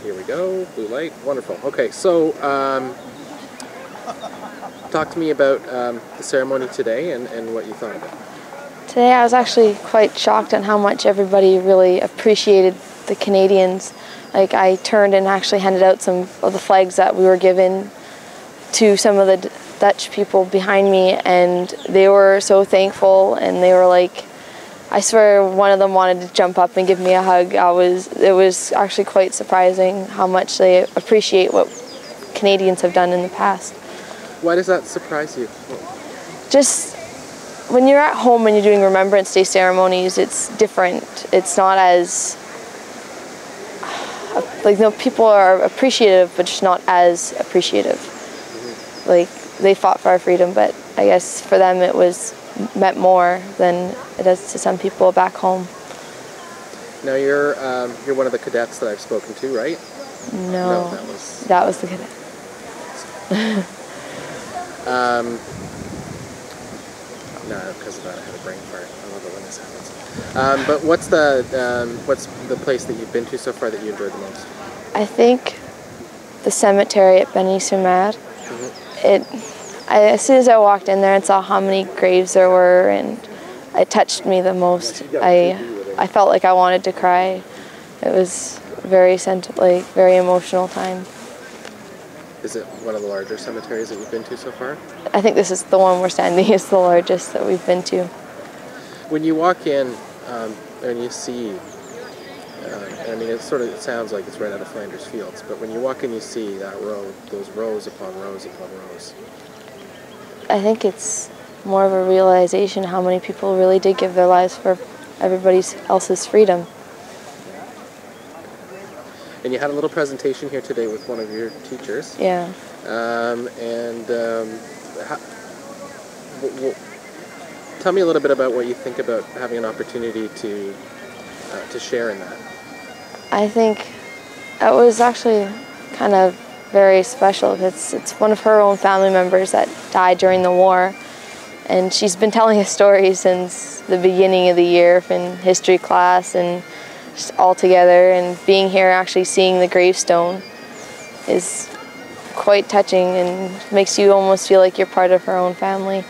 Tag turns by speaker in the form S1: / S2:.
S1: here we go. Blue light. Wonderful. Okay, so talk to me about the ceremony today and what you thought of it.
S2: Today I was actually quite shocked on how much everybody really appreciated the Canadians. Like, I turned and actually handed out some of the flags that we were given to some of the Dutch people behind me, and they were so thankful, and they were like, I swear one of them wanted to jump up and give me a hug. It was actually quite surprising how much they appreciate what Canadians have done in the past.
S1: Why does that surprise you?
S2: Just when you're at home and you're doing Remembrance Day ceremonies, it's different. It's not as, like, no, people are appreciative, but just not as appreciative. Mm-hmm. Like, they fought for our freedom, but I guess for them it meant more than it does to some people back home.
S1: Now you're one of the cadets that I've spoken to, right?
S2: No, that was the cadet.
S1: No, because of that I had a brain fart. I love it when this happens. But what's the place that you've been to so far that you enjoyed the most?
S2: I think the cemetery at Benny-sur-Mer. Mm-hmm. As soon as I walked in there and saw how many graves there were, and it touched me the most. I felt like I wanted to cry. It was very emotional time.
S1: Is it one of the larger cemeteries that you've been to so far?
S2: I think this is the one we're standing is the largest that we've been to.
S1: When you walk in and you see, I mean, it sounds like it's right out of Flanders Fields, but when you walk in you see that row, those rows upon rows upon rows.
S2: I think it's more of a realization how many people really did give their lives for everybody else's freedom.
S1: And you had a little presentation here today with one of your teachers.
S2: Yeah.
S1: Tell me a little bit about what you think about having an opportunity to share in that.
S2: I think it was actually kind of very special. It's one of her own family members that died during the war, and she's been telling us stories since the beginning of the year in history class and just all together, and being here actually seeing the gravestone is quite touching and makes you almost feel like you're part of her own family.